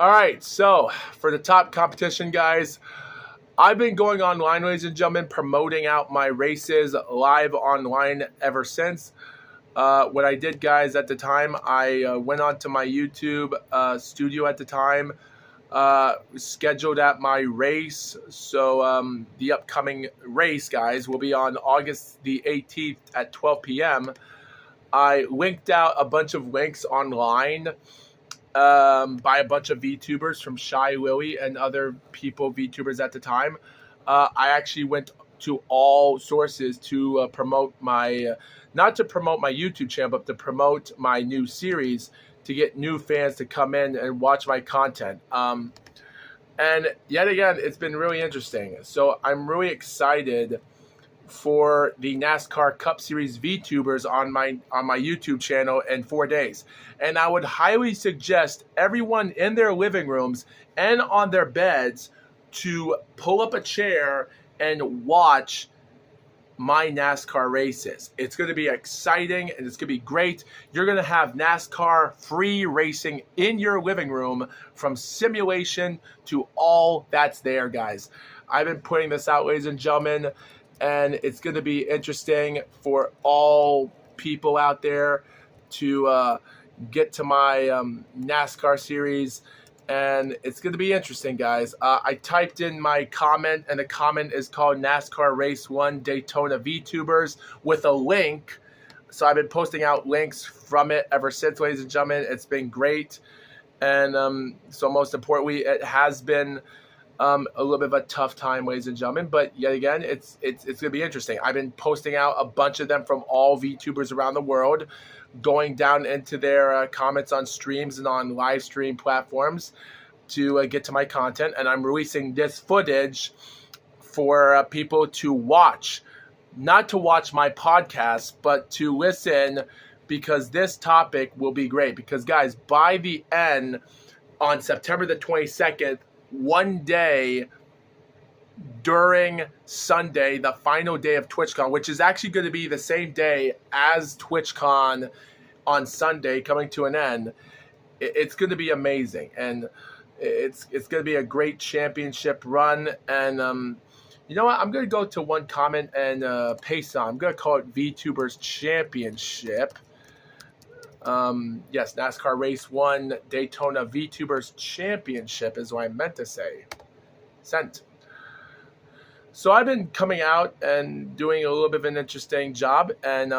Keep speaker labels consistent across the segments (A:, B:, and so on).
A: All right, so for the top competition, guys, I've been going online, ladies and gentlemen, promoting out my races live online ever since. What I did, guys, at the time, I went onto my YouTube studio at the time, scheduled at my race. So the upcoming race, guys, will be on August the 18th at 12 p.m. I linked out a bunch of links online by a bunch of Vtubers from Shy Willy and other people, Vtubers at the time. I actually went to all sources to promote my, not to promote my YouTube channel, but to promote my new series to get new fans to come in and watch my content. And yet again, it's been really interesting. So I'm really excited for the NASCAR Cup Series Vtubers on my YouTube channel in 4 days. And I would highly suggest everyone in their living rooms and on their beds to pull up a chair and watch my NASCAR races. It's going to be exciting and it's going to be great. You're going to have NASCAR free racing in your living room, from simulation to all that's there, guys. I've been putting this out, ladies and gentlemen, and it's going to be interesting for all people out there to get to my NASCAR series. And it's going to be interesting, guys. I typed in my comment, and the comment is called NASCAR Race 1 Daytona Vtubers with a link. So I've been posting out links from it ever since, ladies and gentlemen. It's been great. And so most importantly, it has been a little bit of a tough time, ladies and gentlemen, but yet again, it's going to be interesting. I've been posting out a bunch of them from all VTubers around the world, going down into their comments on streams and on live stream platforms to get to my content, and I'm releasing this footage for people to watch, not to watch my podcast, but to listen, because this topic will be great. Because, guys, by the end, on September the 22nd, one day during Sunday, the final day of TwitchCon, which is actually going to be the same day as TwitchCon on Sunday, coming to an end. It's going to be amazing, and it's going to be a great championship run. And you know what? I'm going to go to one comment and paste on. I'm going to call it VTubers Championship. Yes, NASCAR Race 1 Daytona Vtubers Championship is what I meant to say. Sent. So I've been coming out and doing a little bit of an interesting job, and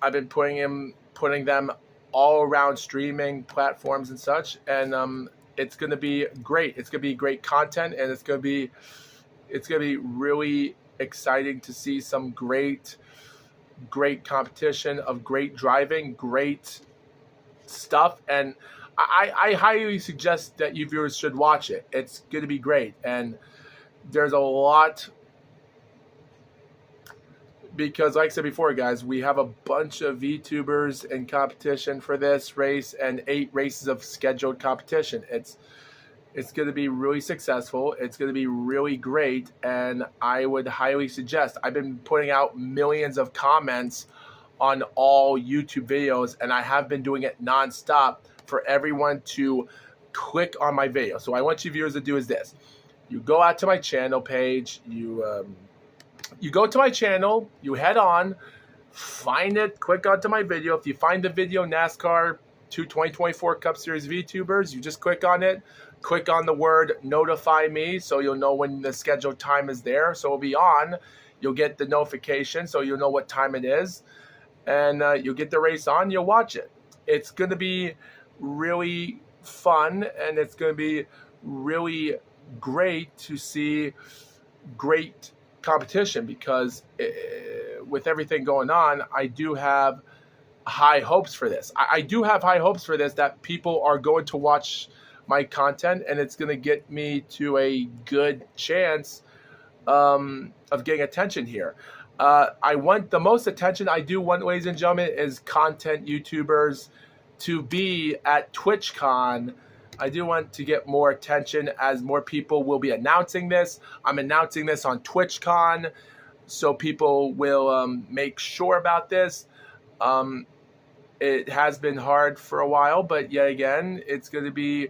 A: I've been putting them all around streaming platforms and such, and it's going to be great. It's going to be great content, and it's going to be really exciting to see some great competition of great driving, great stuff, and I highly suggest that you viewers should watch it. It's going to be great, and there's a lot, because like I said before, guys, we have a bunch of VTubers in competition for this race and 8 races of scheduled competition. It's going to be really successful. It's going to be really great, and I would highly suggest. I've been putting out millions of comments on all YouTube videos, and I have been doing it nonstop for everyone to click on my video. So what I want you viewers to do is this. You go out to my channel page, you go to my channel, you head on, find it, click onto my video. If you find the video NASCAR 2024 Cup Series VTubers, you just click on it. Click on the word notify me, so you'll know when the scheduled time is there. So it'll be on. You'll get the notification, so you'll know what time it is. And you'll get the race on, you'll watch it. It's going to be really fun, and it's going to be really great to see great competition, because with everything going on, I do have high hopes for this. I do have high hopes for this, that people are going to watch my content, and it's going to get me to a good chance of getting attention here. I want the most attention I do want, ladies and gentlemen, is content YouTubers to be at TwitchCon. I do want to get more attention, as more people will be announcing this. I'm announcing this on TwitchCon, so people will make sure about this. It has been hard for a while, but yet again, it's going to be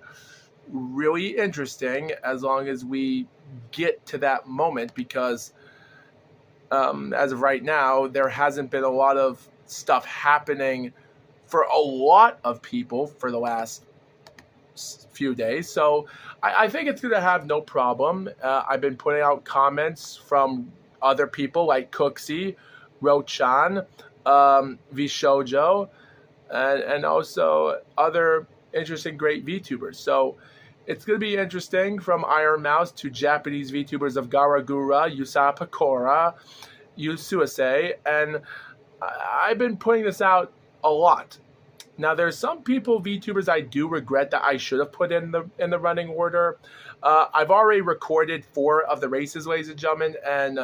A: really interesting as long as we get to that moment, because as of right now, there hasn't been a lot of stuff happening for a lot of people for the last few days. So I think it's going to have no problem. I've been putting out comments from other people like Cooksey, Rochan, Vishojo, and also other interesting great VTubers. So it's going to be interesting, from Iron Mouse to Japanese VTubers of Garagura, Yusapakora, Yusuase, and I've been putting this out a lot. Now, there's some people, VTubers, I do regret that I should have put in the running order. I've already recorded 4 of the races, ladies and gentlemen, and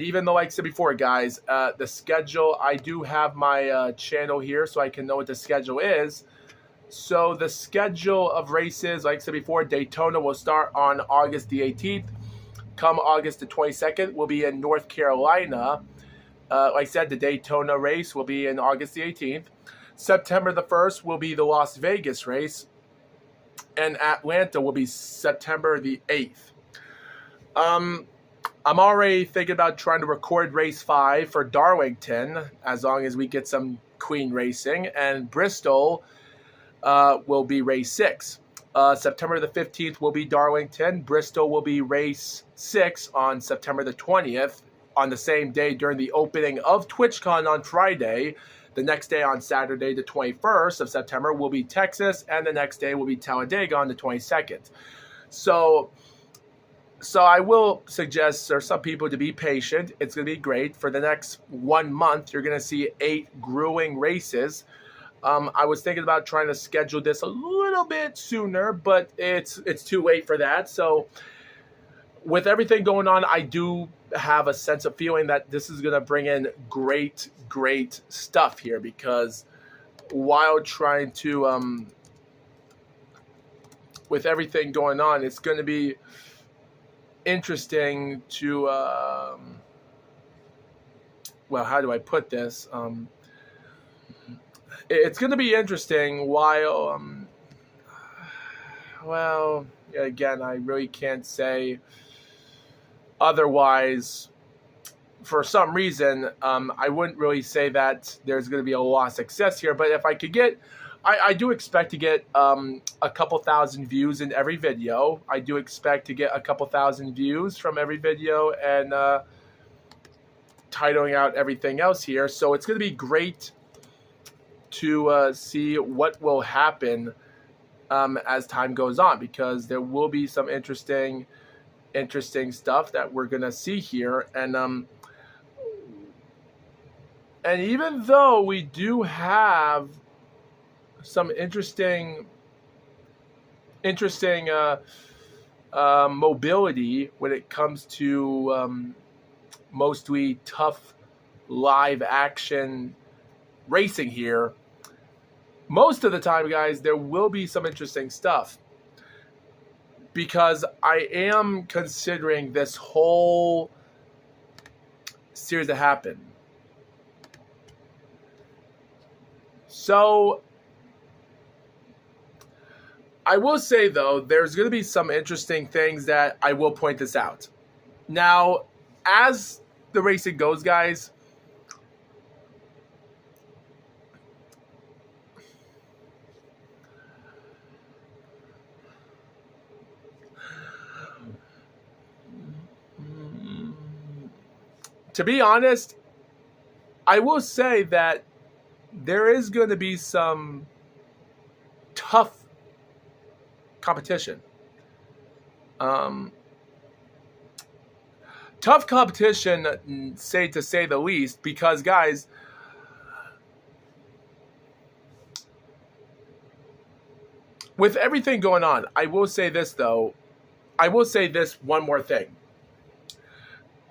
A: even though, like I said before, guys, the schedule, I do have my channel here so I can know what the schedule is. So the schedule of races, like I said before, Daytona will start on August the 18th. Come August the 22nd, we'll be in North Carolina. Like I said, the Daytona race will be in August the 18th. September the 1st will be the Las Vegas race, and Atlanta will be September the 8th. I'm already thinking about trying to record race 5 for Darlington, as long as we get some Queen racing, and Bristol will be race 6. September the 15th will be Darlington. Bristol will be race 6 on September the 20th, on the same day during the opening of TwitchCon on Friday. The next day, on Saturday, the 21st of September, will be Texas, and the next day will be Talladega on the 22nd. So I will suggest for some people to be patient. It's going to be great. For the next 1 month, you're going to see 8 grueling races. I was thinking about trying to schedule this a little bit sooner, but it's too late for that. So with everything going on, I do have a sense of feeling that this is going to bring in great stuff here, because while trying to with everything going on, it's going to be interesting to well, how do I put this? It's going to be interesting while well, again, I really can't say otherwise. For some reason, I wouldn't really say that there's going to be a lot of success here. But if I could get, I do expect to get a couple thousand views in every video. I do expect to get a couple thousand views from every video, and titling out everything else here. So it's going to be great to see what will happen as time goes on, because there will be some interesting stuff that we're going to see here. And even though we do have some interesting mobility when it comes to mostly tough live action racing here, most of the time, guys, there will be some interesting stuff, because I am considering this whole series to happen. So I will say, though, there's going to be some interesting things that I will point this out. Now, as the racing goes, guys, to be honest, I will say that there is going to be some tough competition. Tough competition, to say the least, because, guys, with everything going on, I will say this, though. I will say this one more thing.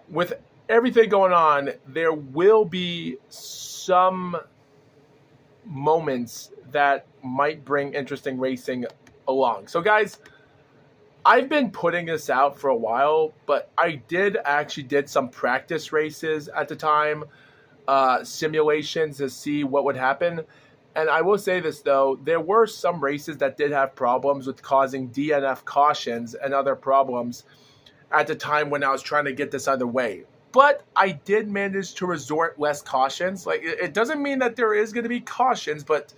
A: With everything going on, there will be some moments that might bring interesting racing along. So, guys, I've been putting this out for a while, but I did some practice races at the time, simulations to see what would happen. And I will say this, though, there were some races that did have problems with causing DNF cautions and other problems at the time when I was trying to get this underway. But I did manage to resort less cautions. Like, it doesn't mean that there is going to be cautions, but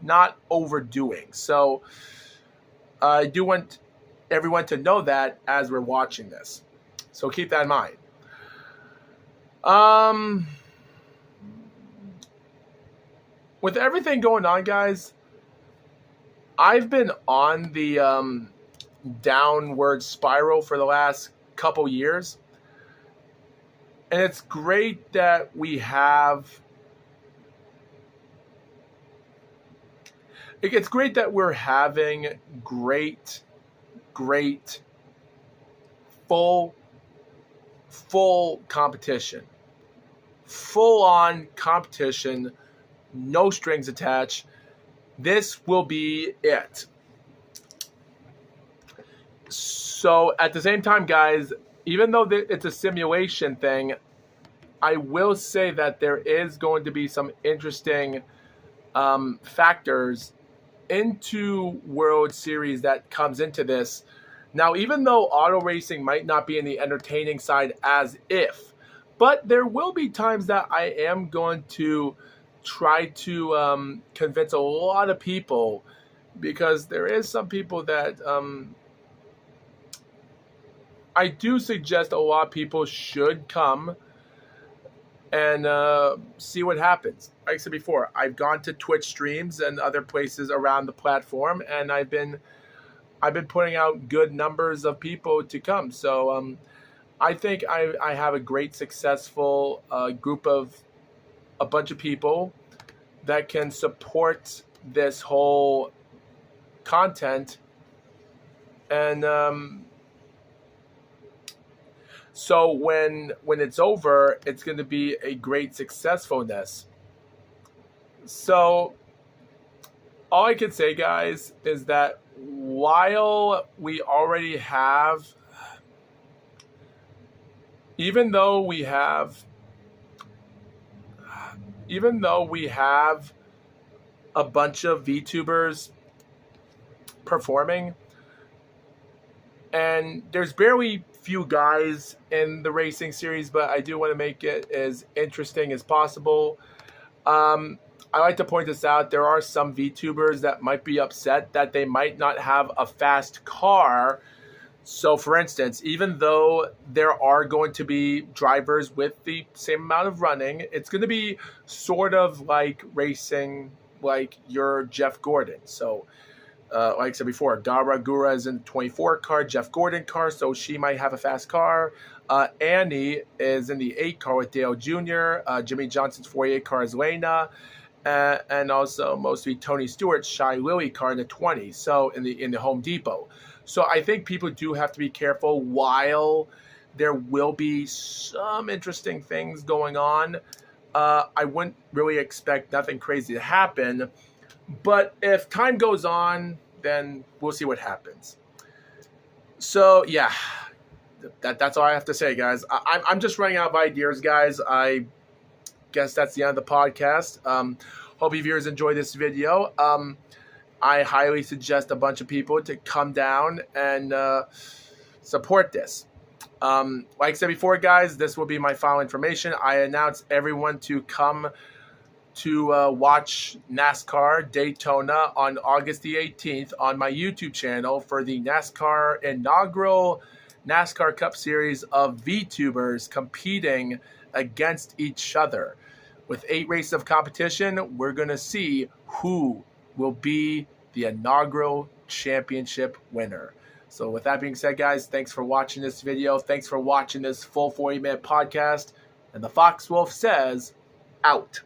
A: not overdoing. So I do want everyone to know that as we're watching this. So keep that in mind. With everything going on, guys, I've been on the downward spiral for the last couple years. And it's great that we have... It's great that we're having great full competition. Full-on competition. No strings attached. This will be it. So at the same time, guys, even though it's a simulation thing, I will say that there is going to be some interesting factors into World Series that comes into this. Now, even though auto racing might not be in the entertaining side as if, but there will be times that I am going to try to convince a lot of people, because there is some people that I do suggest a lot of people should come and see what happens. Like I said before, I've gone to Twitch streams and other places around the platform, and I've been putting out good numbers of people to come. So I think I have a great, successful group of a bunch of people that can support this whole content. And so when it's over, it's going to be a great successfulness. So all I can say, guys, is that while we already have, even though we have a bunch of VTubers performing, and there's barely few guys in the racing series, but I do want to make it as interesting as possible. I like to point this out. There are some VTubers that might be upset that they might not have a fast car. So, for instance, even though there are going to be drivers with the same amount of running, it's going to be sort of like racing like your Jeff Gordon. So, like I said before, Dara Gura is in the 24 car, Jeff Gordon car, so she might have a fast car. Annie is in the 8 car with Dale Jr., Jimmy Johnson's 48 car is Lena, and also mostly Tony Stewart's Shy Lily car in the 20, so in the Home Depot. So I think people do have to be careful. While there will be some interesting things going on, I wouldn't really expect nothing crazy to happen. But if time goes on, then we'll see what happens. So, yeah, that's all I have to say, guys. I'm just running out of ideas, guys. I guess that's the end of the podcast. Hope you viewers enjoy this video. I highly suggest a bunch of people to come down and support this. Like I said before, guys, this will be my final information. I announce everyone to come to watch NASCAR Daytona on August the 18th on my YouTube channel for the NASCAR inaugural NASCAR Cup Series of VTubers competing against each other. With 8 races of competition, we're going to see who will be the inaugural championship winner. So with that being said, guys, thanks for watching this video. Thanks for watching this full 40-minute podcast. And the Fox Wolf says, out.